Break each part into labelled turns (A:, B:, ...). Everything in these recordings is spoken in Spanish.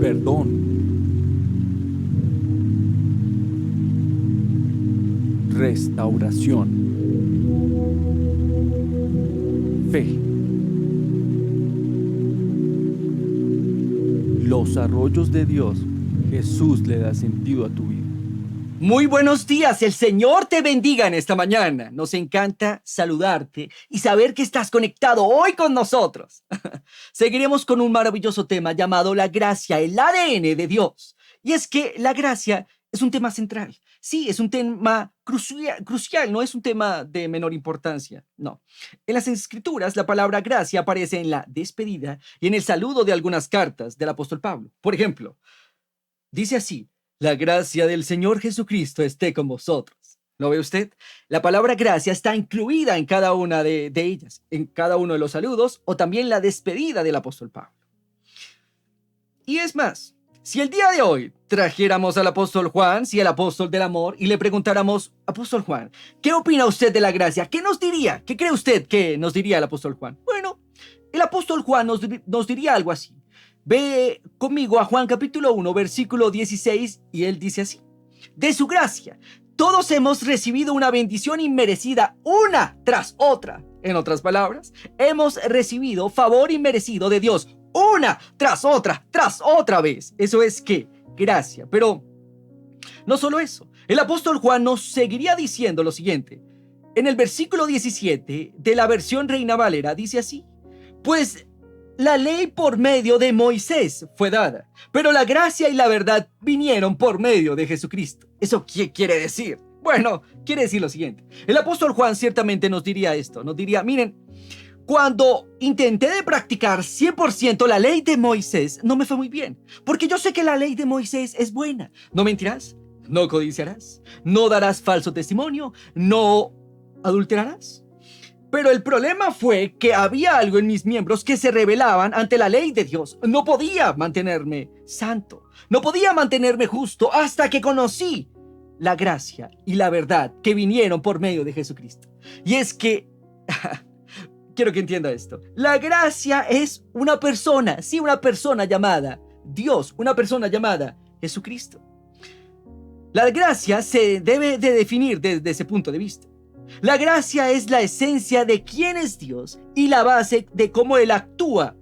A: perdón, restauración, fe. Los arroyos de Dios, Jesús le da sentido a tu vida.
B: Muy buenos días, el Señor te bendiga en esta mañana. Nos encanta saludarte y saber que estás conectado hoy con nosotros. Seguiremos con un maravilloso tema llamado la gracia, el ADN de Dios. Y es que la gracia es un tema central. Sí, es un tema crucial, no es un tema de menor importancia, no. En las Escrituras, la palabra gracia aparece en la despedida y en el saludo de algunas cartas del apóstol Pablo. Por ejemplo, dice así: la gracia del Señor Jesucristo esté con vosotros. ¿Lo ve usted? La palabra gracia está incluida en cada una de ellas, en cada uno de los saludos o también la despedida del apóstol Pablo. Y es más, si el día de hoy trajéramos al apóstol Juan, el apóstol del amor, y le preguntáramos: apóstol Juan, ¿qué opina usted de la gracia? ¿Qué nos diría? ¿Qué cree usted que nos diría el apóstol Juan? Bueno, el apóstol Juan nos diría algo así. Ve conmigo a Juan capítulo 1, versículo 16, y él dice así: de su gracia, todos hemos recibido una bendición inmerecida una tras otra. En otras palabras, hemos recibido favor inmerecido de Dios una tras otra vez. Eso es que gracia. Pero no solo eso, el apóstol Juan nos seguiría diciendo lo siguiente. En el versículo 17 de la versión Reina Valera dice así: pues la ley por medio de Moisés fue dada, pero la gracia y la verdad vinieron por medio de Jesucristo. ¿Eso qué quiere decir? Bueno, quiere decir lo siguiente. El apóstol Juan ciertamente nos diría esto. Nos diría: miren, cuando intenté de practicar 100% la ley de Moisés, no me fue muy bien, porque yo sé que la ley de Moisés es buena. No mentirás, no codiciarás, no darás falso testimonio, no adulterarás. Pero el problema fue que había algo en mis miembros que se rebelaban ante la ley de Dios. No podía mantenerme santo, no podía mantenerme justo hasta que conocí la gracia y la verdad que vinieron por medio de Jesucristo. Y es que, quiero que entienda esto, la gracia es una persona, sí, una persona llamada Dios, una persona llamada Jesucristo. La gracia se debe de definir desde ese punto de vista. La gracia es la esencia de quién es Dios y la base de cómo Él actúa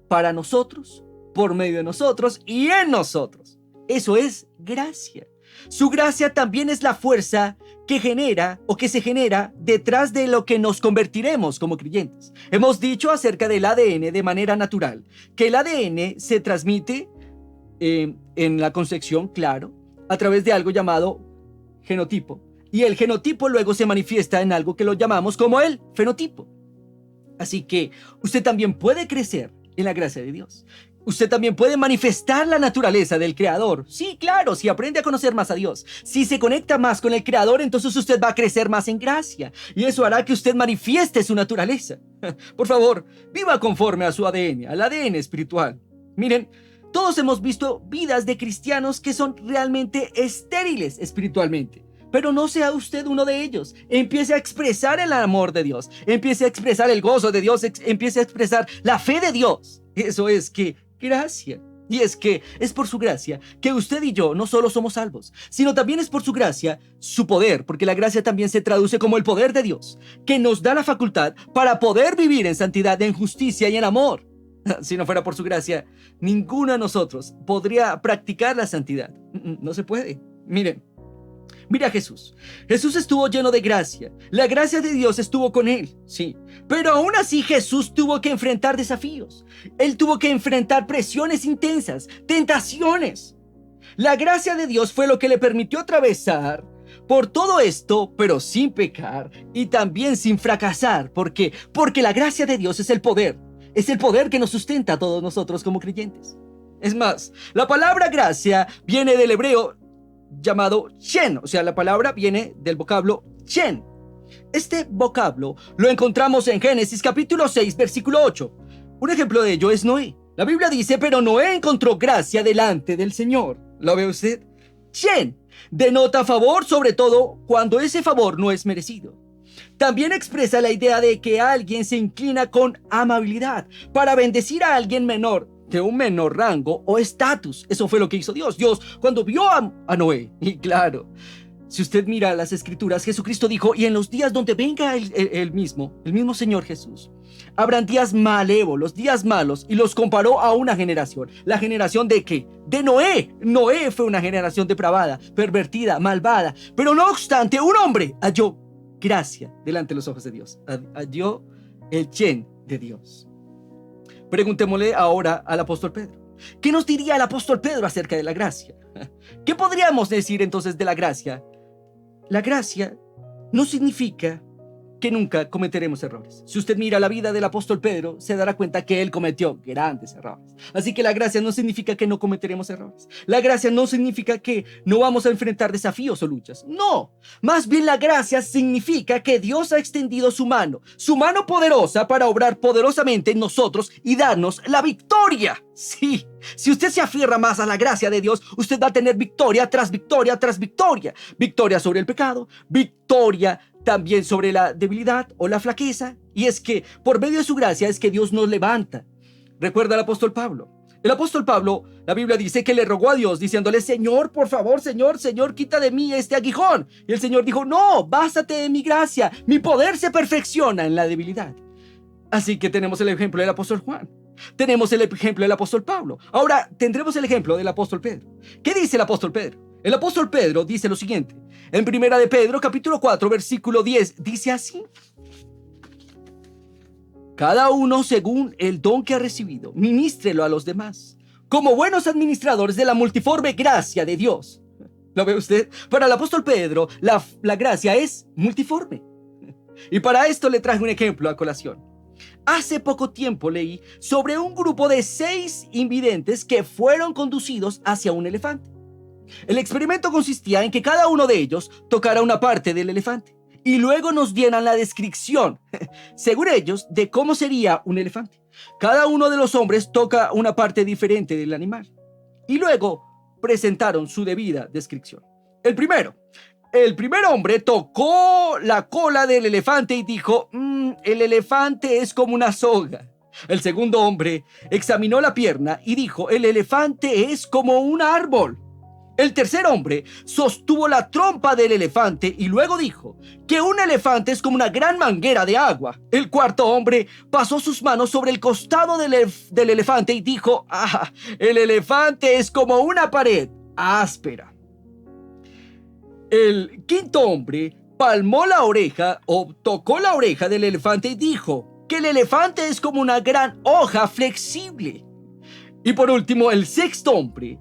B: para nosotros, por medio de nosotros y en nosotros. Eso es gracia. Su gracia también es la fuerza que genera o que se genera detrás de lo que nos convertiremos como creyentes. Hemos dicho acerca del ADN de manera natural, que el ADN se transmite en la concepción, claro, a través de algo llamado genotipo. Y el genotipo luego se manifiesta en algo que lo llamamos como el fenotipo. Así que usted también puede crecer en la gracia de Dios. Usted también puede manifestar la naturaleza del Creador. Sí, claro, si aprende a conocer más a Dios, si se conecta más con el Creador, entonces usted va a crecer más en gracia. Y eso hará que usted manifieste su naturaleza. Por favor, viva conforme a su ADN, al ADN espiritual. Miren, todos hemos visto vidas de cristianos que son realmente estériles espiritualmente. Pero no sea usted uno de ellos. Empiece a expresar el amor de Dios. Empiece a expresar el gozo de Dios. Empiece a expresar la fe de Dios. Eso es que gracia. Y es que es por su gracia que usted y yo no solo somos salvos, sino también es por su gracia, su poder, porque la gracia también se traduce como el poder de Dios, que nos da la facultad para poder vivir en santidad, en justicia y en amor. Si no fuera por su gracia, ninguno de nosotros podría practicar la santidad. No se puede. Miren. Mira a Jesús. Jesús estuvo lleno de gracia. La gracia de Dios estuvo con él, sí. Pero aún así Jesús tuvo que enfrentar desafíos. Él tuvo que enfrentar presiones intensas, tentaciones. La gracia de Dios fue lo que le permitió atravesar por todo esto, pero sin pecar y también sin fracasar. ¿Por qué? Porque la gracia de Dios es el poder. Es el poder que nos sustenta a todos nosotros como creyentes. Es más, la palabra gracia viene del hebreo llamado chen, o sea, la palabra viene del vocablo chen. Este vocablo lo encontramos en Génesis capítulo 6, versículo 8. Un ejemplo de ello es Noé. La Biblia dice: pero Noé encontró gracia delante del Señor. ¿Lo ve usted? Chen denota favor, sobre todo cuando ese favor no es merecido. También expresa la idea de que alguien se inclina con amabilidad para bendecir a alguien menor de un menor rango o estatus. Eso fue lo que hizo Dios. Dios cuando vio a Noé, y claro, si usted mira las escrituras, Jesucristo dijo, y en los días donde venga el mismo Señor Jesús, habrán días malévolos, días malos, y los comparó a una generación. ¿La generación de qué? De Noé. Noé fue una generación depravada, pervertida, malvada, pero no obstante, un hombre halló gracia delante de los ojos de Dios. Halló el chen de Dios. Preguntémosle ahora al apóstol Pedro. ¿Qué nos diría el apóstol Pedro acerca de la gracia? ¿Qué podríamos decir entonces de la gracia? La gracia no significa que nunca cometeremos errores. Si usted mira la vida del apóstol Pedro, se dará cuenta que él cometió grandes errores. Así que la gracia no significa que no cometeremos errores. La gracia no significa que no vamos a enfrentar desafíos o luchas. No, más bien la gracia significa que Dios ha extendido su mano poderosa para obrar poderosamente en nosotros y darnos la victoria. Sí, si usted se aferra más a la gracia de Dios, usted va a tener victoria tras victoria tras victoria. Victoria sobre el pecado, victoria también sobre la debilidad o la flaqueza. Y es que por medio de su gracia es que Dios nos levanta. Recuerda al apóstol Pablo. El apóstol Pablo, la Biblia dice que le rogó a Dios diciéndole, Señor, por favor, Señor, quita de mí este aguijón. Y el Señor dijo, no, bástate de mi gracia. Mi poder se perfecciona en la debilidad. Así que tenemos el ejemplo del apóstol Juan. Tenemos el ejemplo del apóstol Pablo. Ahora tendremos el ejemplo del apóstol Pedro. ¿Qué dice el apóstol Pedro? El apóstol Pedro dice lo siguiente. En primera de Pedro, capítulo 4, versículo 10, dice así. Cada uno según el don que ha recibido, ministrelo a los demás, como buenos administradores de la multiforme gracia de Dios. ¿Lo ve usted? Para el apóstol Pedro, la gracia es multiforme. Y para esto le traje un ejemplo a colación. Hace poco tiempo leí sobre un grupo de 6 invidentes que fueron conducidos hacia un elefante. El experimento consistía en que cada uno de ellos tocara una parte del elefante y luego nos dieran la descripción, según ellos, de cómo sería un elefante. Cada uno de los hombres toca una parte diferente del animal y luego presentaron su debida descripción. El primer hombre tocó la cola del elefante y dijo, el elefante es como una soga. El segundo hombre examinó la pierna y dijo, el elefante es como un árbol. El tercer hombre sostuvo la trompa del elefante y luego dijo que un elefante es como una gran manguera de agua. El cuarto hombre pasó sus manos sobre el costado del elefante y dijo, el elefante es como una pared áspera. El quinto hombre palmó la oreja o tocó la oreja del elefante y dijo que el elefante es como una gran hoja flexible. Y por último, el sexto hombre,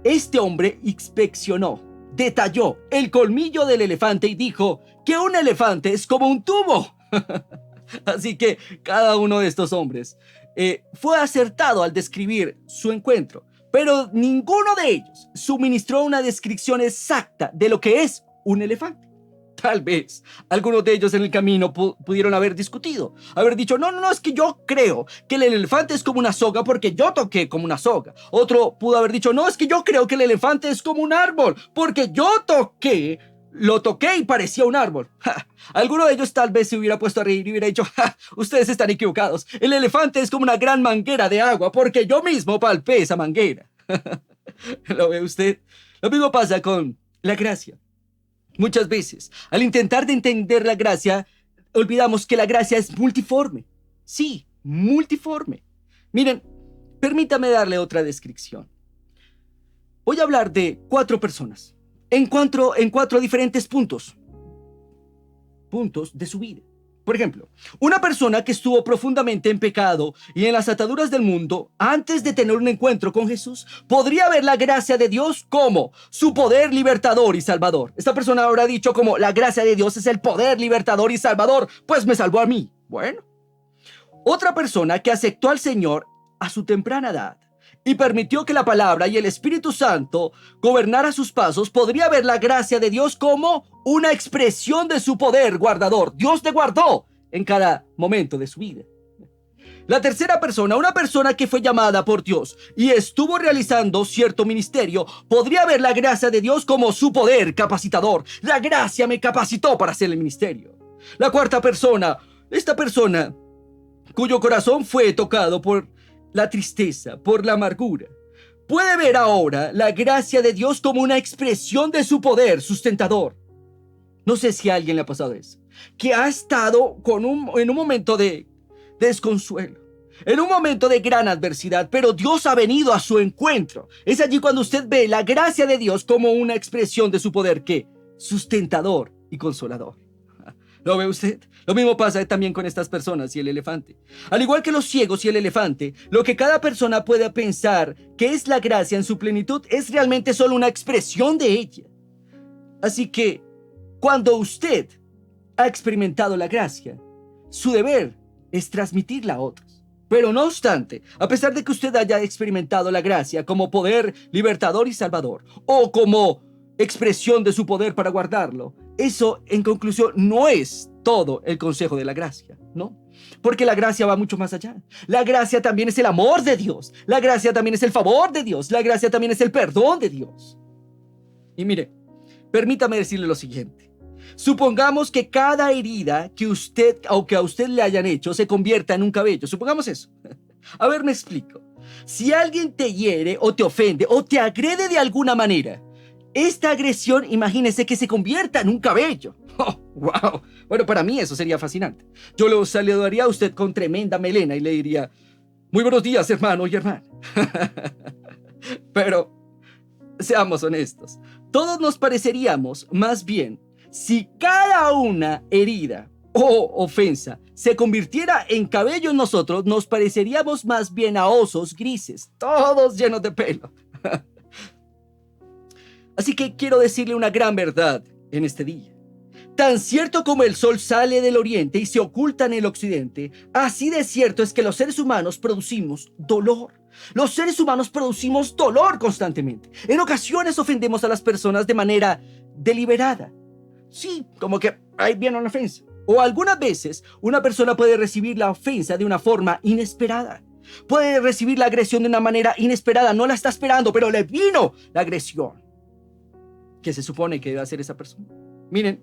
B: este hombre inspeccionó, detalló el colmillo del elefante y dijo que un elefante es como un tubo. Así que cada uno de estos hombres fue acertado al describir su encuentro, pero ninguno de ellos suministró una descripción exacta de lo que es un elefante. Tal vez algunos de ellos en el camino pudieron haber discutido, haber dicho, no, es que yo creo que el elefante es como una soga porque yo toqué como una soga. Otro pudo haber dicho, no, es que yo creo que el elefante es como un árbol porque yo lo toqué y parecía un árbol. Alguno de ellos tal vez se hubiera puesto a reír y hubiera dicho, ustedes están equivocados. El elefante es como una gran manguera de agua porque yo mismo palpé esa manguera. ¿Lo ve usted? Lo mismo pasa con la gracia. Muchas veces, al intentar de entender la gracia, olvidamos que la gracia es multiforme. Sí, multiforme. Miren, permítame darle otra descripción. Voy a hablar de 4 personas en cuatro diferentes puntos de su vida. Por ejemplo, una persona que estuvo profundamente en pecado y en las ataduras del mundo antes de tener un encuentro con Jesús, podría ver la gracia de Dios como su poder libertador y salvador. Esta persona habrá dicho como la gracia de Dios es el poder libertador y salvador, pues me salvó a mí. Bueno, otra persona que aceptó al Señor a su temprana edad y permitió que la palabra y el Espíritu Santo gobernara sus pasos, podría ver la gracia de Dios como una expresión de su poder guardador. Dios le guardó en cada momento de su vida. La tercera persona, una persona que fue llamada por Dios y estuvo realizando cierto ministerio, podría ver la gracia de Dios como su poder capacitador. La gracia me capacitó para hacer el ministerio. La cuarta persona, esta persona cuyo corazón fue tocado por la tristeza, por la amargura, puede ver ahora la gracia de Dios como una expresión de su poder sustentador. No sé si a alguien le ha pasado eso, que ha estado en un momento de desconsuelo, en un momento de gran adversidad, pero Dios ha venido a su encuentro. Es allí cuando usted ve la gracia de Dios como una expresión de su poder que sustentador y consolador. ¿Lo ve usted? Lo mismo pasa también con estas personas y el elefante. Al igual que los ciegos y el elefante, lo que cada persona puede pensar que es la gracia en su plenitud es realmente solo una expresión de ella. Así que, cuando usted ha experimentado la gracia, su deber es transmitirla a otros. Pero no obstante, a pesar de que usted haya experimentado la gracia como poder libertador y salvador, o como expresión de su poder para guardarlo, eso en conclusión no es todo el consejo de la gracia, ¿no? Porque la gracia va mucho más allá. La gracia también es el amor de Dios. La gracia también es el favor de Dios. La gracia también es el perdón de Dios. Y mire, permítame decirle lo siguiente. Supongamos que cada herida que a usted le hayan hecho se convierta en un cabello. Supongamos eso. A ver, me explico. Si alguien te hiere o te ofende o te agrede de alguna manera, esta agresión, imagínese que se convierta en un cabello. ¡Oh, wow! Bueno, para mí eso sería fascinante. Yo lo saludaría a usted con tremenda melena y le diría, muy buenos días, hermano y hermana. Pero, seamos honestos, todos nos pareceríamos más bien si cada una herida o ofensa se convirtiera en cabello en nosotros, nos pareceríamos más bien a osos grises, todos llenos de pelo. Así que quiero decirle una gran verdad en este día. Tan cierto como el sol sale del oriente y se oculta en el occidente, así de cierto es que los seres humanos producimos dolor. Los seres humanos producimos dolor constantemente. En ocasiones ofendemos a las personas de manera deliberada. Sí, como que ahí viene una ofensa. O algunas veces una persona puede recibir la ofensa de una forma inesperada. Puede recibir la agresión de una manera inesperada. No la está esperando, pero le vino la agresión. ¿Qué se supone que debe hacer esa persona? Miren,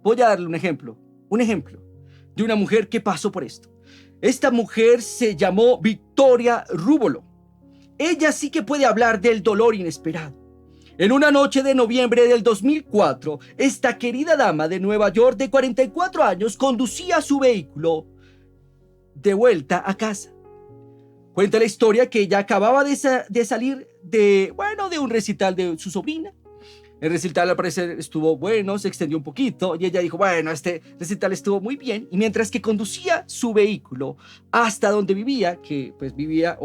B: voy a darle un ejemplo de una mujer que pasó por esto. Esta mujer se llamó Victoria Rubolo. Ella sí que puede hablar del dolor inesperado. En una noche de noviembre del 2004, esta querida dama de Nueva York de 44 años conducía su vehículo de vuelta a casa. Cuenta la historia que ella acababa de salir de un recital de su sobrina. El recital al parecer estuvo bueno, se extendió un poquito y ella dijo, bueno, este recital estuvo muy bien. Y mientras que conducía su vehículo hasta donde vivía, que pues vivía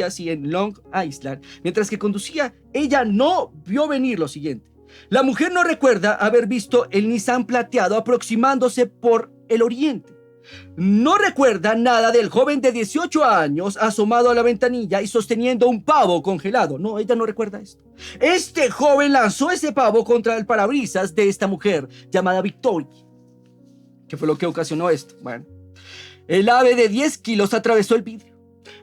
B: así en Long Island, mientras que conducía, ella no vio venir lo siguiente. La mujer no recuerda haber visto el Nissan plateado aproximándose por el oriente. No recuerda nada del joven de 18 años asomado a la ventanilla y sosteniendo un pavo congelado. No, ella no recuerda esto. Este joven lanzó ese pavo contra el parabrisas de esta mujer llamada Victoria. ¿Qué fue lo que ocasionó esto? Bueno, el ave de 10 kilos atravesó el vidrio,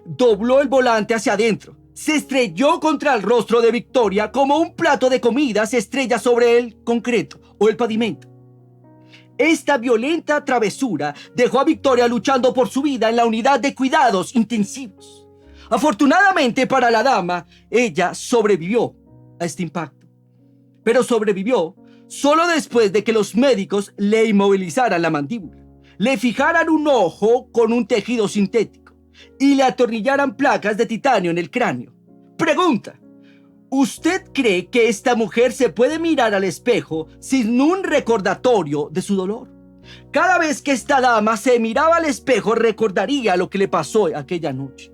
B: dobló el volante hacia adentro, se estrelló contra el rostro de Victoria como un plato de comida se estrella sobre el concreto o el pavimento. Esta violenta travesura dejó a Victoria luchando por su vida en la unidad de cuidados intensivos. Afortunadamente para la dama, ella sobrevivió a este impacto. Pero sobrevivió solo después de que los médicos le inmovilizaran la mandíbula, le fijaran un ojo con un tejido sintético y le atornillaran placas de titanio en el cráneo. Pregunta: ¿usted cree que esta mujer se puede mirar al espejo sin un recordatorio de su dolor? Cada vez que esta dama se miraba al espejo, recordaría lo que le pasó aquella noche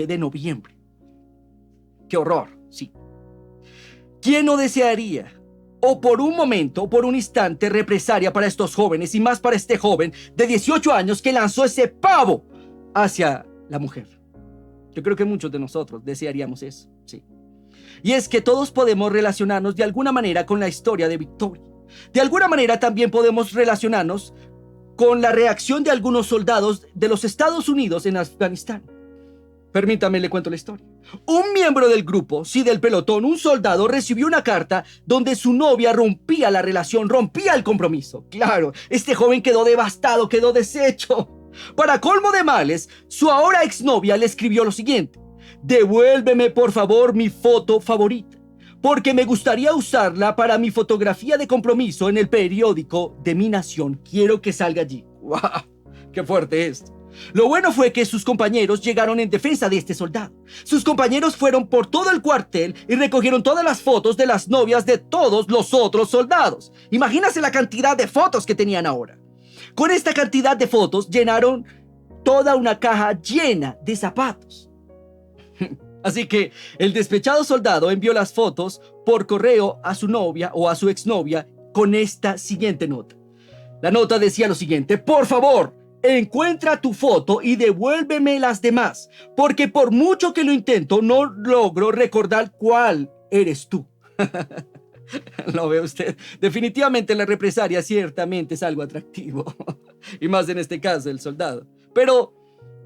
B: de noviembre. ¡Qué horror! Sí. ¿Quién no desearía, o por un momento, o por un instante, represalia para estos jóvenes y más para este joven de 18 años que lanzó ese pavo hacia la mujer? Yo creo que muchos de nosotros desearíamos eso, sí. Y es que todos podemos relacionarnos de alguna manera con la historia de Victoria. De alguna manera también podemos relacionarnos con la reacción de algunos soldados de los Estados Unidos en Afganistán. Permítame, le cuento la historia. Un miembro del grupo, sí, del pelotón, un soldado, recibió una carta donde su novia rompía la relación, rompía el compromiso. Claro, este joven quedó devastado, quedó deshecho. Para colmo de males, su ahora exnovia le escribió lo siguiente: devuélveme por favor mi foto favorita, porque me gustaría usarla para mi fotografía de compromiso en el periódico de mi nación. Quiero que salga allí. ¡Wow! ¡Qué fuerte esto! Lo bueno fue que sus compañeros llegaron en defensa de este soldado. Sus compañeros fueron por todo el cuartel y recogieron todas las fotos de las novias de todos los otros soldados. Imagínase la cantidad de fotos que tenían ahora. Con esta cantidad de fotos llenaron toda una caja llena de zapatos. Así que el despechado soldado envió las fotos por correo a su novia o a su exnovia con esta siguiente nota. La nota decía lo siguiente: por favor, encuentra tu foto y devuélveme las demás, porque por mucho que lo intento, no logro recordar cuál eres tú. ¿Lo ve usted? Definitivamente la represalia ciertamente es algo atractivo. Y más en este caso, el soldado. Pero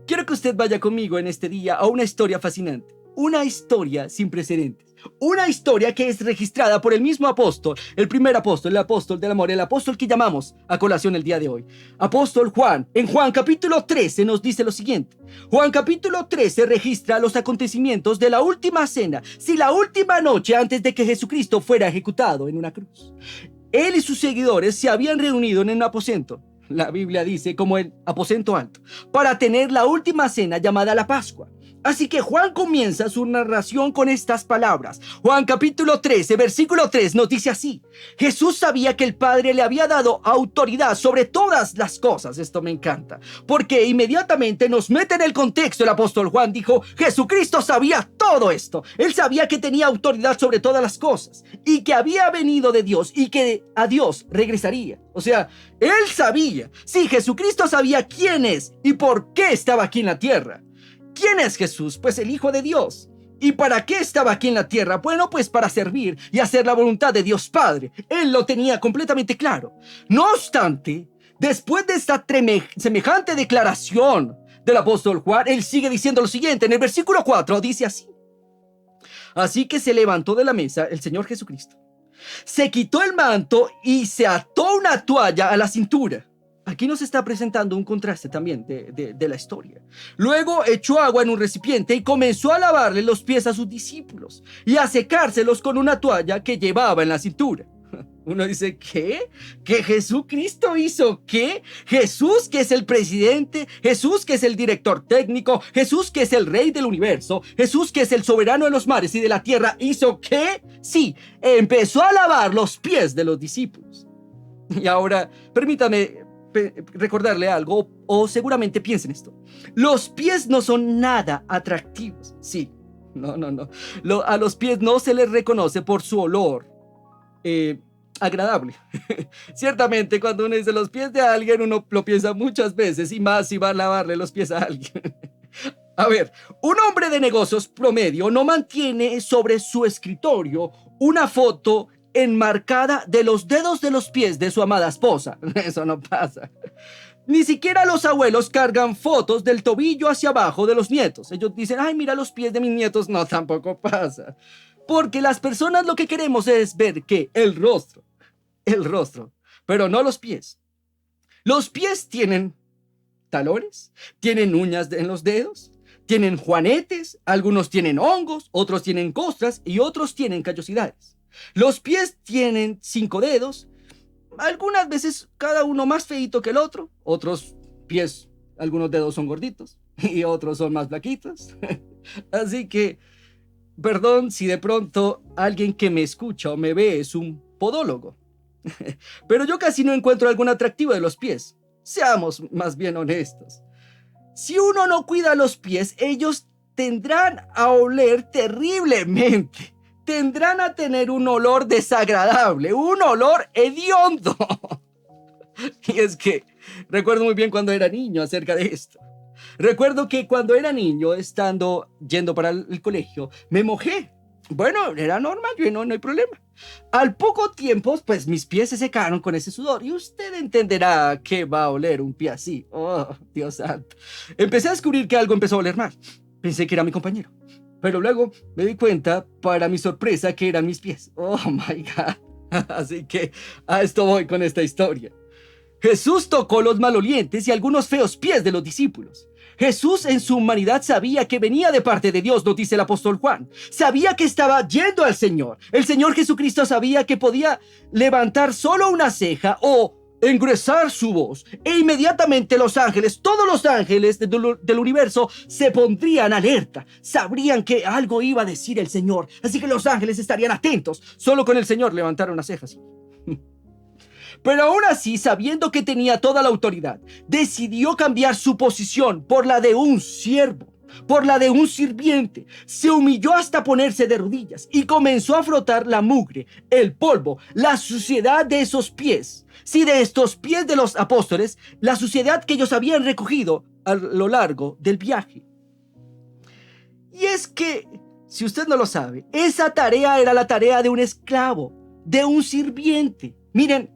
B: quiero que usted vaya conmigo en este día a una historia fascinante. Una historia sin precedentes. Una historia que es registrada por el mismo apóstol, el primer apóstol, el apóstol del amor, el apóstol que llamamos a colación el día de hoy. Apóstol Juan. En Juan capítulo 13 nos dice lo siguiente. Juan capítulo 13 registra los acontecimientos de la última cena, sí, la última noche antes de que Jesucristo fuera ejecutado en una cruz. Él y sus seguidores se habían reunido en un aposento. La Biblia dice como el aposento alto, para tener la última cena llamada la Pascua. Así que Juan comienza su narración con estas palabras. Juan capítulo 13, versículo 3 nos dice así: Jesús sabía que el Padre le había dado autoridad sobre todas las cosas. Esto me encanta, porque inmediatamente nos mete en el contexto. El apóstol Juan dijo: Jesucristo sabía todo esto. Él sabía que tenía autoridad sobre todas las cosas y que había venido de Dios y que a Dios regresaría. O sea, él sabía. Sí, Jesucristo sabía quién es y por qué estaba aquí en la tierra. ¿Quién es Jesús? Pues el Hijo de Dios. ¿Y para qué estaba aquí en la tierra? Bueno, pues para servir y hacer la voluntad de Dios Padre. Él lo tenía completamente claro. No obstante, después de esta semejante declaración del apóstol Juan, él sigue diciendo lo siguiente. En el versículo 4 dice así: así que se levantó de la mesa el Señor Jesucristo, se quitó el manto y se ató una toalla a la cintura. Aquí nos está presentando un contraste también de la historia. Luego echó agua en un recipiente y comenzó a lavarle los pies a sus discípulos y a secárselos con una toalla que llevaba en la cintura. Uno dice, ¿qué? ¿Que Jesucristo hizo qué? Jesús, que es el presidente, Jesús, que es el director técnico, Jesús, que es el rey del universo, Jesús, que es el soberano de los mares y de la tierra, ¿hizo qué? Sí, empezó a lavar los pies de los discípulos. Y ahora, permítame recordarle algo, o seguramente piensen esto. Los pies no son nada atractivos. Sí, no. A los pies no se les reconoce por su olor agradable. Ciertamente, cuando uno dice los pies de alguien, uno lo piensa muchas veces, y más si va a lavarle los pies a alguien. A ver, un hombre de negocios promedio no mantiene sobre su escritorio una foto enmarcada de los dedos de los pies de su amada esposa. Eso no pasa. Ni siquiera los abuelos cargan fotos del tobillo hacia abajo de los nietos. Ellos dicen, ay, mira los pies de mis nietos. No, tampoco pasa. Porque las personas lo que queremos es ver que el rostro, pero no los pies. Los pies tienen talones, tienen uñas en los dedos, tienen juanetes, algunos tienen hongos, otros tienen costras y otros tienen callosidades. Los pies tienen 5 dedos, algunas veces cada uno más feito que el otro. Otros pies, algunos dedos son gorditos y otros son más flaquitos. Así que, perdón si de pronto alguien que me escucha o me ve es un podólogo. Pero yo casi no encuentro algún atractivo de los pies. Seamos más bien honestos. Si uno no cuida los pies, ellos tendrán a oler terriblemente. Tendrán a tener un olor desagradable, un olor hediondo. Y es que recuerdo muy bien cuando era niño acerca de esto. Recuerdo que cuando era niño, yendo para el colegio, me mojé. Bueno, era normal, no hay problema. Al poco tiempo, pues mis pies se secaron con ese sudor y usted entenderá que va a oler un pie así. Oh, Dios santo. Empecé a descubrir que algo empezó a oler mal. Pensé que era mi compañero. Pero luego me di cuenta, para mi sorpresa, que eran mis pies. Oh my God. Así que a esto voy con esta historia. Jesús tocó los malolientes y algunos feos pies de los discípulos. Jesús en su humanidad sabía que venía de parte de Dios, nos dice el apóstol Juan. Sabía que estaba yendo al Señor. El Señor Jesucristo sabía que podía levantar solo una ceja o engruesar su voz. E inmediatamente los ángeles, todos los ángeles del universo se pondrían alerta. Sabrían que algo iba a decir el Señor. Así que los ángeles estarían atentos. Solo con el Señor levantar una ceja así. Pero aún así, sabiendo que tenía toda la autoridad, decidió cambiar su posición por la de un siervo, por la de un sirviente. Se humilló hasta ponerse de rodillas y comenzó a frotar la mugre, el polvo, la suciedad de esos pies. Sí, de estos pies de los apóstoles, la suciedad que ellos habían recogido a lo largo del viaje. Y es que, si usted no lo sabe, esa tarea era la tarea de un esclavo, de un sirviente. Miren,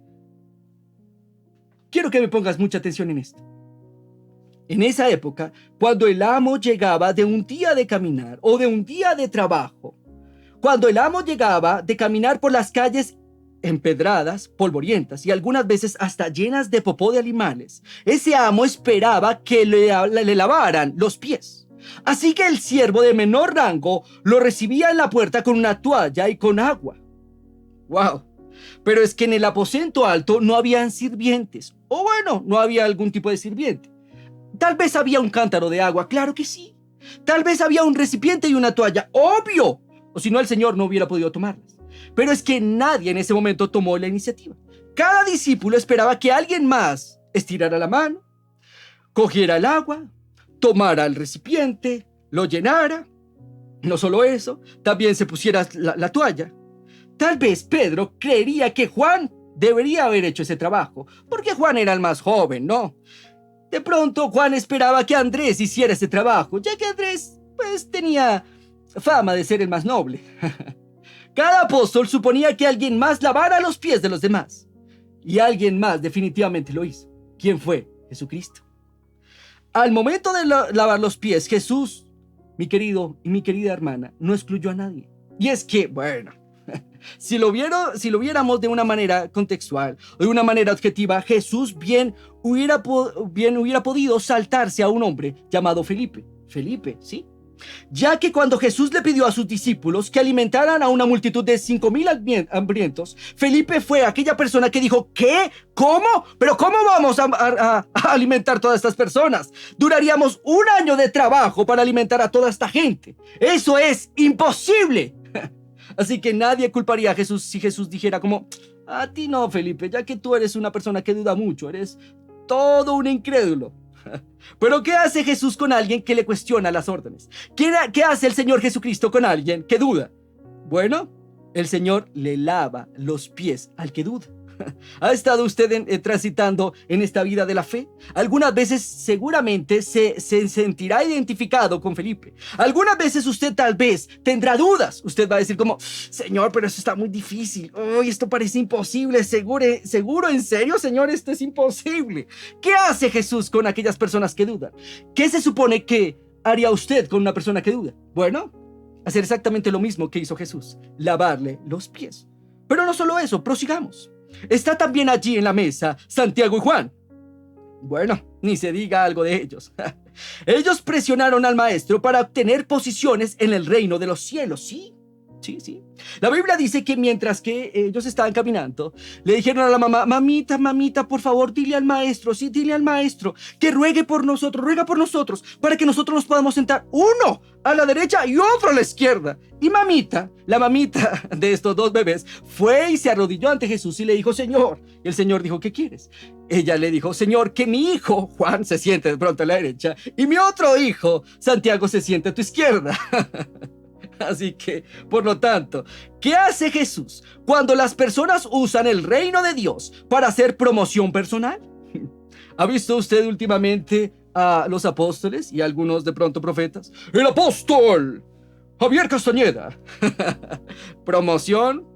B: quiero que me pongas mucha atención en esto. En esa época, cuando el amo llegaba de un día de caminar o de un día de trabajo, cuando el amo llegaba de caminar por las calles empedradas, polvorientas y algunas veces hasta llenas de popó de animales, ese amo esperaba que le lavaran los pies. Así que el siervo de menor rango lo recibía en la puerta con una toalla y con agua. ¡Wow! Pero es que en el aposento alto no habían sirvientes. O bueno, no había algún tipo de sirviente. Tal vez había un cántaro de agua, claro que sí. Tal vez había un recipiente y una toalla, obvio. O si no, el Señor no hubiera podido tomarlas. Pero es que nadie en ese momento tomó la iniciativa. Cada discípulo esperaba que alguien más estirara la mano, cogiera el agua, tomara el recipiente, lo llenara. No solo eso, también se pusiera la toalla. Tal vez Pedro creería que Juan debería haber hecho ese trabajo, porque Juan era el más joven, ¿no? De pronto Juan esperaba que Andrés hiciera ese trabajo, ya que Andrés, pues, tenía fama de ser el más noble. Cada apóstol suponía que alguien más lavara los pies de los demás. Y alguien más definitivamente lo hizo. ¿Quién fue? Jesucristo. Al momento de lavar los pies, Jesús, mi querido y mi querida hermana, no excluyó a nadie. Y es que, bueno, si lo viéramos de una manera contextual o de una manera objetiva, Jesús bien hubiera podido saltarse a un hombre llamado Felipe. Felipe, ¿sí? Ya que cuando Jesús le pidió a sus discípulos que alimentaran a una multitud de 5,000 hambrientos, Felipe fue aquella persona que dijo, ¿qué? ¿Cómo? ¿Pero cómo vamos a alimentar todas estas personas? Duraríamos un año de trabajo para alimentar a toda esta gente. ¡Eso es imposible! Así que nadie culparía a Jesús si Jesús dijera como, a ti no, Felipe, ya que tú eres una persona que duda mucho, eres todo un incrédulo. Pero ¿qué hace Jesús con alguien que le cuestiona las órdenes? ¿Qué hace el Señor Jesucristo con alguien que duda? Bueno, el Señor le lava los pies al que duda. ¿Ha estado usted transitando en esta vida de la fe? Algunas veces seguramente se sentirá identificado con Felipe. Algunas veces usted tal vez tendrá dudas. Usted va a decir como, Señor, pero eso está muy difícil. Oh, esto parece imposible. ¿Seguro? ¿En serio, Señor? Esto es imposible. ¿Qué hace Jesús con aquellas personas que dudan? ¿Qué se supone que haría usted con una persona que duda? Bueno, hacer exactamente lo mismo que hizo Jesús. Lavarle los pies. Pero no solo eso, prosigamos. Está también allí en la mesa Santiago y Juan. Bueno, ni se diga algo de ellos. Ellos presionaron al maestro para obtener posiciones en el reino de los cielos, ¿sí? Sí. La Biblia dice que mientras que ellos estaban caminando, le dijeron a la mamá, mamita, por favor, dile al maestro, que ruega por nosotros, para que nosotros nos podamos sentar uno a la derecha y otro a la izquierda. Y la mamita de estos dos bebés, fue y se arrodilló ante Jesús y le dijo, Señor. Y el Señor dijo, ¿qué quieres? Ella le dijo, Señor, que mi hijo, Juan, se siente de pronto a la derecha y mi otro hijo, Santiago, se siente a tu izquierda. Así que, por lo tanto, ¿qué hace Jesús cuando las personas usan el reino de Dios para hacer promoción personal? ¿Ha visto usted últimamente a los apóstoles y a algunos de pronto profetas? ¡El apóstol Javier Castañeda! Promoción.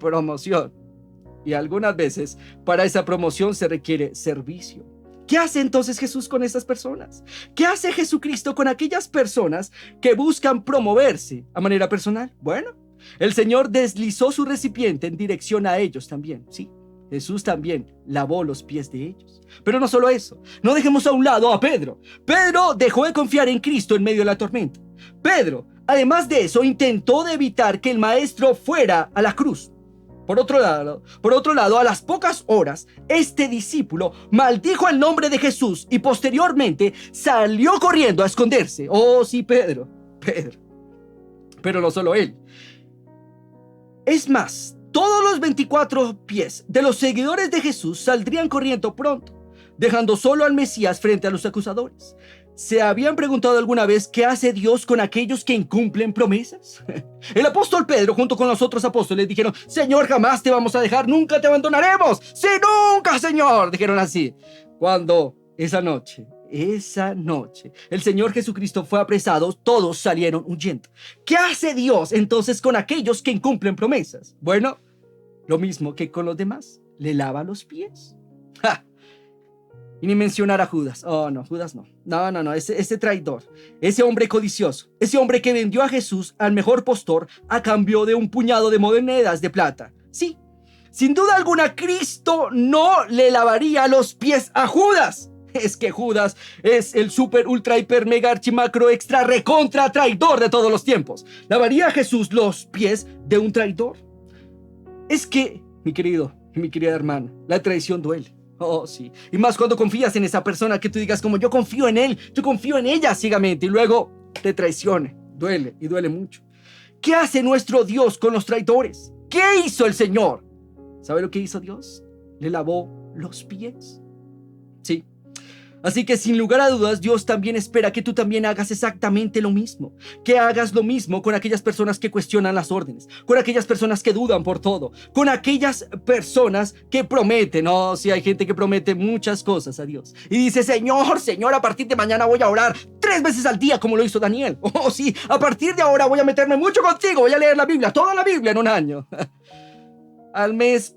B: Y algunas veces para esa promoción se requiere servicio. ¿Qué hace entonces Jesús con estas personas? ¿Qué hace Jesucristo con aquellas personas que buscan promoverse a manera personal? Bueno, el Señor deslizó su recipiente en dirección a ellos también, ¿sí? Jesús también lavó los pies de ellos. Pero no solo eso, no dejemos a un lado a Pedro. Pedro dejó de confiar en Cristo en medio de la tormenta. Pedro, además de eso, intentó de evitar que el maestro fuera a la cruz. Por otro lado, a las pocas horas, este discípulo maldijo el nombre de Jesús y posteriormente salió corriendo a esconderse. Oh, sí, Pedro. Pero no solo él. Es más, todos los 24 pies de los seguidores de Jesús saldrían corriendo pronto, dejando solo al Mesías frente a los acusadores. ¿Se habían preguntado alguna vez qué hace Dios con aquellos que incumplen promesas? El apóstol Pedro junto con los otros apóstoles dijeron: Señor, jamás te vamos a dejar, nunca te abandonaremos. Sí, nunca, Señor, dijeron así. Cuando esa noche, el Señor Jesucristo fue apresado, todos salieron huyendo. ¿Qué hace Dios entonces con aquellos que incumplen promesas? Bueno, lo mismo que con los demás, le lava los pies. ¡Ja! Y ni mencionar a Judas. Oh, no, Judas no. No, ese traidor, ese hombre codicioso, ese hombre que vendió a Jesús al mejor postor a cambio de un puñado de monedas de plata. Sí, sin duda alguna, Cristo no le lavaría los pies a Judas. Es que Judas es el super, ultra, hiper, mega, archimacro, extra, recontra traidor de todos los tiempos. ¿Lavaría a Jesús los pies de un traidor? Es que, mi querido y mi querida hermana, la traición duele. Oh, sí. Y más cuando confías en esa persona, que tú digas como yo confío en él, yo confío en ella ciegamente y luego te traicione. Duele y duele mucho. ¿Qué hace nuestro Dios con los traidores? ¿Qué hizo el Señor? ¿Sabe lo que hizo Dios? Le lavó los pies. Sí. Así que sin lugar a dudas, Dios también espera que tú también hagas exactamente lo mismo. Que hagas lo mismo con aquellas personas que cuestionan las órdenes, con aquellas personas que dudan por todo, con aquellas personas que prometen. Oh, sí, hay gente que promete muchas cosas a Dios. Y dice: Señor, a partir de mañana voy a orar 3 veces al día como lo hizo Daniel. Oh, sí, a partir de ahora voy a meterme mucho contigo, voy a leer la Biblia, toda la Biblia en un año. Al mes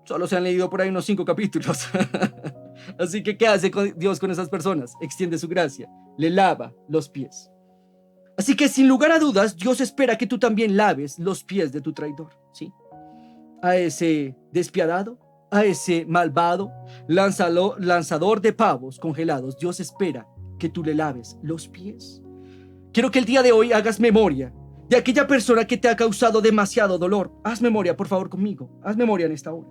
B: solo se han leído por ahí unos 5 capítulos. Así que, ¿qué hace Dios con esas personas? Extiende su gracia, le lava los pies. Así que, sin lugar a dudas, Dios espera que tú también laves los pies de tu traidor, ¿sí? A ese despiadado, a ese malvado, lanzador de pavos congelados, Dios espera que tú le laves los pies. Quiero que el día de hoy hagas memoria de aquella persona que te ha causado demasiado dolor. Haz memoria, por favor, conmigo. Haz memoria en esta hora.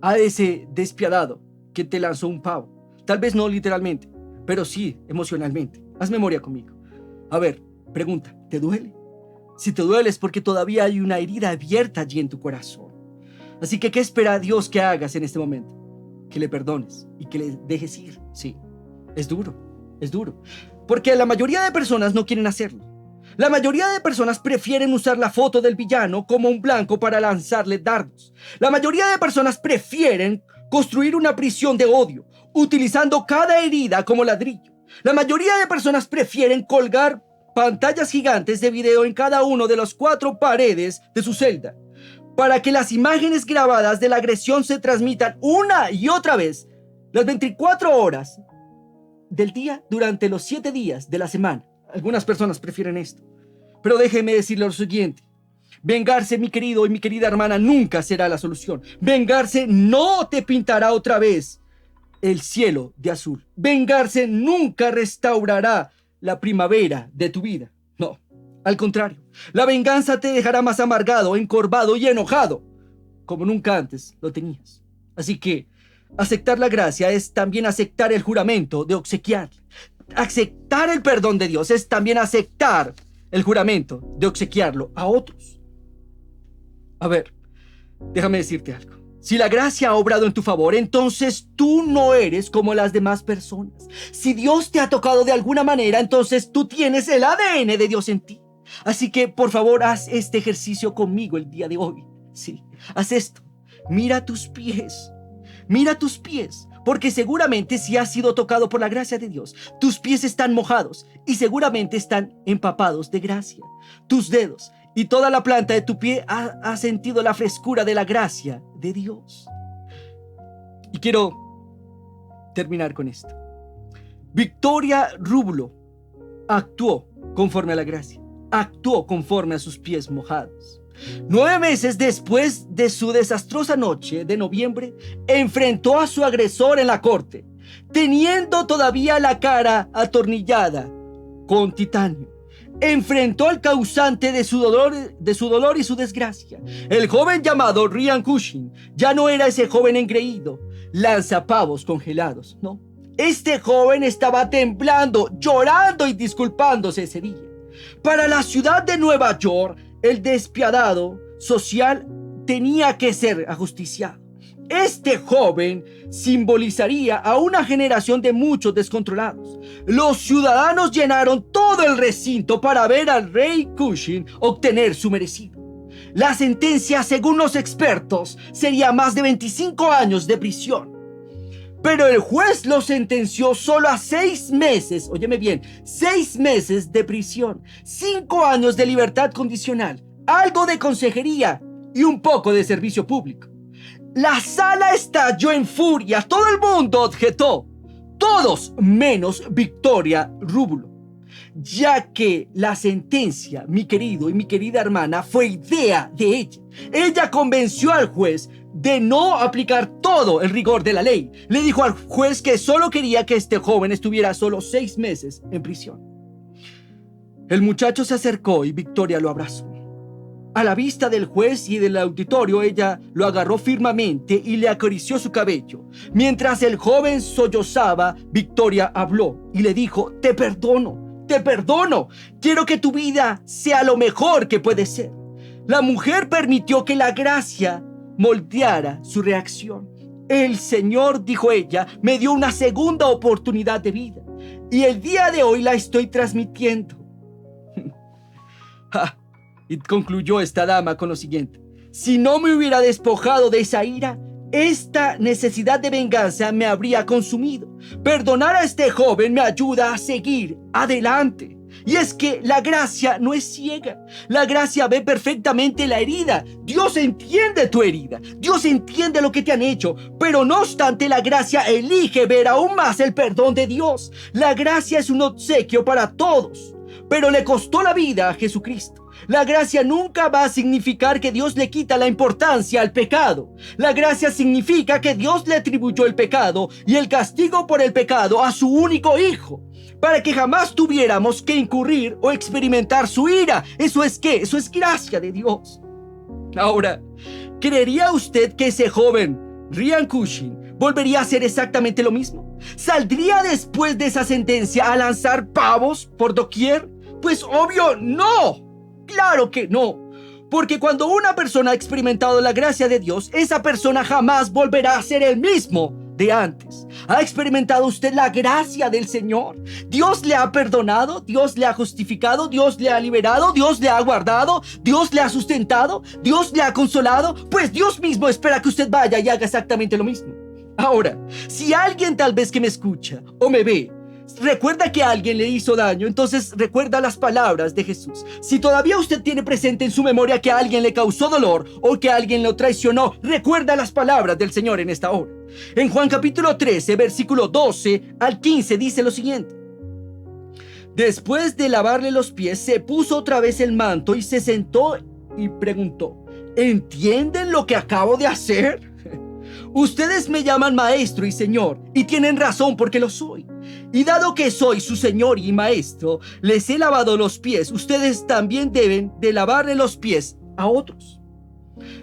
B: A ese despiadado que te lanzó un pavo. Tal vez no literalmente, pero sí emocionalmente. Haz memoria conmigo. A ver, pregunta, ¿te duele? Si te duele es porque todavía hay una herida abierta allí en tu corazón. Así que, ¿qué espera Dios que hagas en este momento? Que le perdones y que le dejes ir. Sí, es duro. Porque la mayoría de personas no quieren hacerlo. La mayoría de personas prefieren usar la foto del villano como un blanco para lanzarle dardos. La mayoría de personas prefieren construir una prisión de odio, utilizando cada herida como ladrillo. La mayoría de personas prefieren colgar pantallas gigantes de video en cada uno de las 4 paredes de su celda, para que las imágenes grabadas de la agresión se transmitan una y otra vez, las 24 horas del día durante los 7 días de la semana. Algunas personas prefieren esto. Pero déjeme decirle lo siguiente. Vengarse, mi querido y mi querida hermana, nunca será la solución. Vengarse no te pintará otra vez el cielo de azul. Vengarse nunca restaurará la primavera de tu vida. No, al contrario. La venganza te dejará más amargado, encorvado y enojado, como nunca antes lo tenías. Así que aceptar la gracia es también aceptar el juramento de obsequiarle. Aceptar el perdón de Dios es también aceptar el juramento de obsequiarlo a otros. A ver, déjame decirte algo. Si la gracia ha obrado en tu favor, entonces tú no eres como las demás personas. Si Dios te ha tocado de alguna manera, entonces tú tienes el ADN de Dios en ti. Así que, por favor, haz este ejercicio conmigo el día de hoy. Sí, haz esto. Mira tus pies. Mira tus pies. Porque seguramente si has sido tocado por la gracia de Dios, tus pies están mojados y seguramente están empapados de gracia. Tus dedos y toda la planta de tu pie ha sentido la frescura de la gracia de Dios. Y quiero terminar con esto. Victoria Rublo actuó conforme a la gracia, actuó conforme a sus pies mojados. 9 meses después de su desastrosa noche de noviembre, enfrentó a su agresor en la corte, teniendo todavía la cara atornillada con titanio. Enfrentó al causante de su dolor y su desgracia. El joven llamado Ryan Cushing ya no era ese joven engreído, lanzapavos congelados, no. Este joven estaba temblando, llorando y disculpándose ese día. Para la ciudad de Nueva York, el despiadado social tenía que ser ajusticiado. Este joven simbolizaría a una generación de muchos descontrolados. Los ciudadanos llenaron todo el recinto para ver al rey Cushing obtener su merecido. La sentencia, según los expertos, sería más de 25 años de prisión. Pero el juez lo sentenció solo a 6 meses, óyeme bien, 6 meses de prisión, 5 años de libertad condicional, algo de consejería y un poco de servicio público. La sala estalló en furia, todo el mundo objetó, todos menos Victoria Rúbulo, ya que la sentencia, mi querido y mi querida hermana, fue idea de ella. Ella convenció al juez de no aplicar todo el rigor de la ley. Le dijo al juez que solo quería que este joven estuviera solo 6 meses en prisión. El muchacho se acercó y Victoria lo abrazó. A la vista del juez y del auditorio, ella lo agarró firmemente y le acarició su cabello. Mientras el joven sollozaba, Victoria habló y le dijo: te perdono, quiero que tu vida sea lo mejor que puede ser. La mujer permitió que la gracia moldeara su reacción. El Señor, dijo ella, me dio una segunda oportunidad de vida y el día de hoy la estoy transmitiendo. Y concluyó esta dama con lo siguiente: si no me hubiera despojado de esa ira, esta necesidad de venganza me habría consumido. Perdonar a este joven me ayuda a seguir adelante. Y es que la gracia no es ciega. La gracia ve perfectamente la herida. Dios entiende tu herida. Dios entiende lo que te han hecho. Pero no obstante, la gracia elige ver aún más el perdón de Dios. La gracia es un obsequio para todos, pero le costó la vida a Jesucristo. La gracia nunca va a significar que Dios le quita la importancia al pecado. La gracia significa que Dios le atribuyó el pecado y el castigo por el pecado a su único hijo, para que jamás tuviéramos que incurrir o experimentar su ira. ¿Eso es qué? Eso es gracia de Dios. Ahora, ¿creería usted que ese joven, Ryan Cushing, volvería a hacer exactamente lo mismo? ¿Saldría después de esa sentencia a lanzar pavos por doquier? Pues obvio no. Claro que no, porque cuando una persona ha experimentado la gracia de Dios, esa persona jamás volverá a ser el mismo de antes. ¿Ha experimentado usted la gracia del Señor? Dios le ha perdonado, Dios le ha justificado, Dios le ha liberado, Dios le ha guardado, Dios le ha sustentado, Dios le ha consolado. Pues Dios mismo espera que usted vaya y haga exactamente lo mismo. Ahora, si alguien tal vez que me escucha o me ve recuerda que alguien le hizo daño, entonces recuerda las palabras de Jesús. Si todavía usted tiene presente en su memoria que alguien le causó dolor o que alguien lo traicionó, recuerda las palabras del Señor en esta hora. En Juan capítulo 13, versículo 12 al 15 dice lo siguiente: después de lavarle los pies, se puso otra vez el manto y se sentó y preguntó: ¿entienden lo que acabo de hacer? Ustedes me llaman maestro y señor, y tienen razón porque lo soy. Y dado que soy su señor y maestro, les he lavado los pies. Ustedes también deben de lavarle los pies a otros.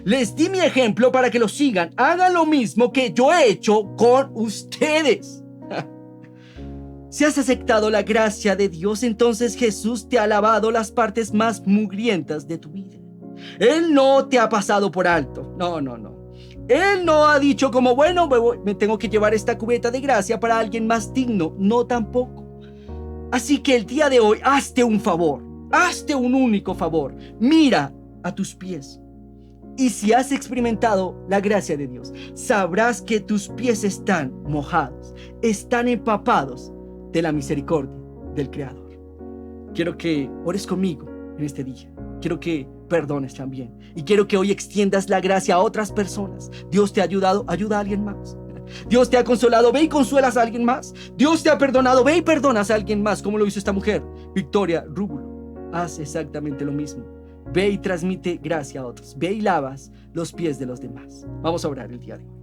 B: Les di mi ejemplo para que lo sigan. Hagan lo mismo que yo he hecho con ustedes. Si has aceptado la gracia de Dios, entonces Jesús te ha lavado las partes más mugrientas de tu vida. Él no te ha pasado por alto. No. Él no ha dicho como, bueno, me tengo que llevar esta cubeta de gracia para alguien más digno. No, tampoco. Así que el día de hoy, hazte un favor. Hazte un único favor. Mira a tus pies. Y si has experimentado la gracia de Dios, sabrás que tus pies están mojados, están empapados de la misericordia del Creador. Quiero que ores conmigo en este día. Quiero que perdones también. Y quiero que hoy extiendas la gracia a otras personas. Dios te ha ayudado, ayuda a alguien más. Dios te ha consolado, ve y consuelas a alguien más. Dios te ha perdonado, ve y perdonas a alguien más, como lo hizo esta mujer, Victoria Rúbulo. Haz exactamente lo mismo Ve y transmite gracia a otros. Ve y lavas los pies de los demás. Vamos a orar el día de hoy.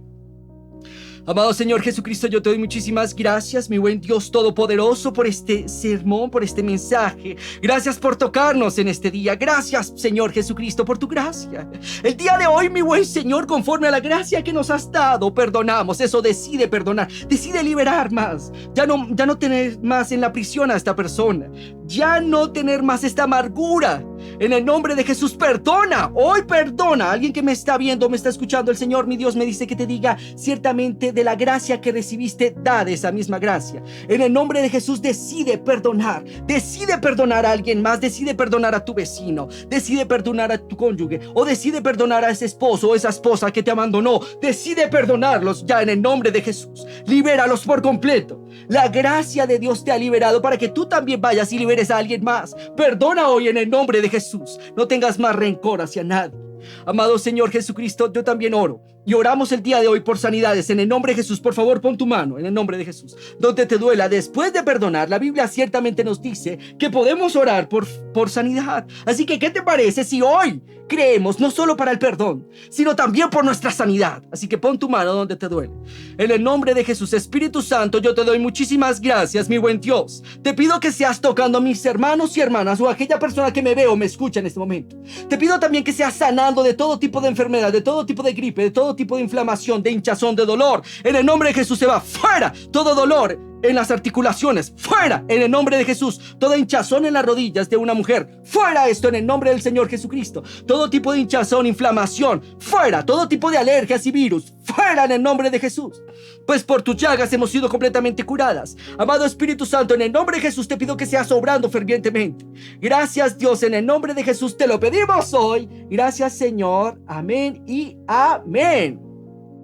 B: Amado Señor Jesucristo, yo te doy muchísimas gracias, mi buen Dios todopoderoso, por este sermón, por este mensaje. Gracias por tocarnos en este día. Gracias, Señor Jesucristo, por tu gracia. El día de hoy, mi buen Señor, conforme a la gracia que nos has dado, perdonamos. Eso, decide perdonar, decide liberar más. Ya no tener más en la prisión a esta persona. Ya no tener más esta amargura. En el nombre de Jesús, perdona. Hoy perdona. Alguien que me está viendo, me está escuchando, el Señor, mi Dios, me dice que te diga ciertamente de la gracia que recibiste, da de esa misma gracia. En el nombre de Jesús, decide perdonar. Decide perdonar a alguien más. Decide perdonar a tu vecino. Decide perdonar a tu cónyuge. O decide perdonar a ese esposo o esa esposa que te abandonó. Decide perdonarlos ya en el nombre de Jesús. Libéralos por completo. La gracia de Dios te ha liberado para que tú también vayas y liberes a alguien más. Perdona hoy en el nombre de Jesús. No tengas más rencor hacia nadie. Amado Señor Jesucristo, yo también oro y oramos el día de hoy por sanidades. En el nombre de Jesús, por favor, pon tu mano en el nombre de Jesús donde te duela. Después de perdonar, la Biblia ciertamente nos dice que podemos orar por sanidad. Así que, ¿qué te parece si hoy creemos no solo para el perdón, sino también por nuestra sanidad? Así que pon tu mano donde te duele. En el nombre de Jesús, Espíritu Santo, yo te doy muchísimas gracias, mi buen Dios. Te pido que seas tocando a mis hermanos y hermanas o a aquella persona que me ve o me escucha en este momento. Te pido también que seas sanando de todo tipo de enfermedad, de todo tipo de gripe, de todo tipo de inflamación, de hinchazón, de dolor. En el nombre de Jesús se va fuera todo dolor en las articulaciones, fuera en el nombre de Jesús. Toda hinchazón en las rodillas de una mujer, fuera esto en el nombre del Señor Jesucristo. Todo tipo de hinchazón, inflamación, fuera. Todo tipo de alergias y virus, fuera en el nombre de Jesús. Pues por tus llagas hemos sido completamente curadas. Amado Espíritu Santo, en el nombre de Jesús te pido que seas obrando fervientemente. Gracias, Dios, en el nombre de Jesús te lo pedimos hoy. Gracias, Señor. Amén y amén.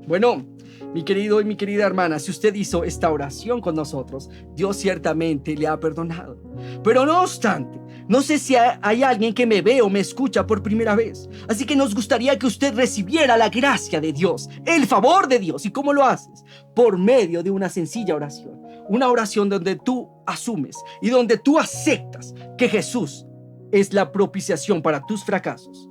B: Bueno, mi querido y mi querida hermana, si usted hizo esta oración con nosotros, Dios ciertamente le ha perdonado. Pero no obstante, no sé si hay alguien que me ve o me escucha por primera vez. Así que nos gustaría que usted recibiera la gracia de Dios, el favor de Dios. ¿Y cómo lo haces? Por medio de una sencilla oración. Una oración donde tú asumes y donde tú aceptas que Jesús es la propiciación para tus fracasos.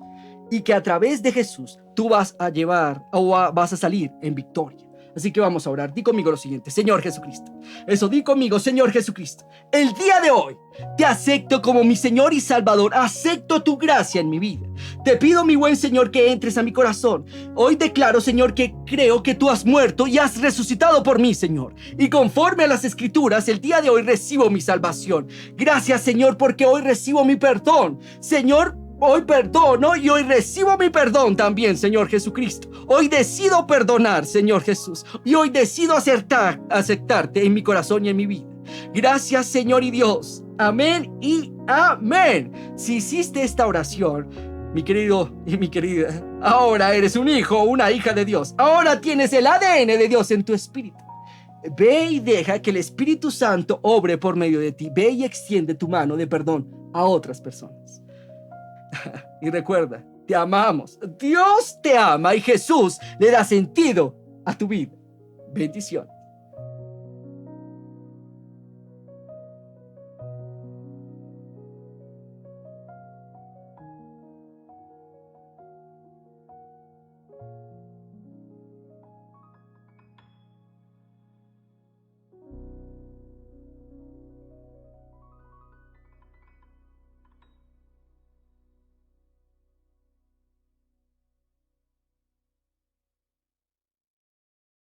B: Y que a través de Jesús tú vas a llevar o vas a salir en victoria. Así que vamos a orar. Di conmigo lo siguiente: Señor Jesucristo. Eso, di conmigo: Señor Jesucristo, el día de hoy te acepto como mi Señor y Salvador. Acepto tu gracia en mi vida. Te pido, mi buen Señor, que entres a mi corazón. Hoy declaro, Señor, que creo que tú has muerto y has resucitado por mí, Señor. Y conforme a las Escrituras, el día de hoy recibo mi salvación. Gracias, Señor, porque hoy recibo mi perdón. Señor, hoy perdono y hoy recibo mi perdón también, Señor Jesucristo. Hoy decido perdonar, Señor Jesús. Y hoy decido aceptarte en mi corazón y en mi vida. Gracias, Señor y Dios. Amén y amén. Si hiciste esta oración, mi querido y mi querida, ahora eres un hijo o una hija de Dios. Ahora tienes el ADN de Dios en tu espíritu. Ve y deja que el Espíritu Santo obre por medio de ti. Ve y extiende tu mano de perdón a otras personas. Y recuerda, te amamos. Dios te ama y Jesús le da sentido a tu vida. Bendiciones.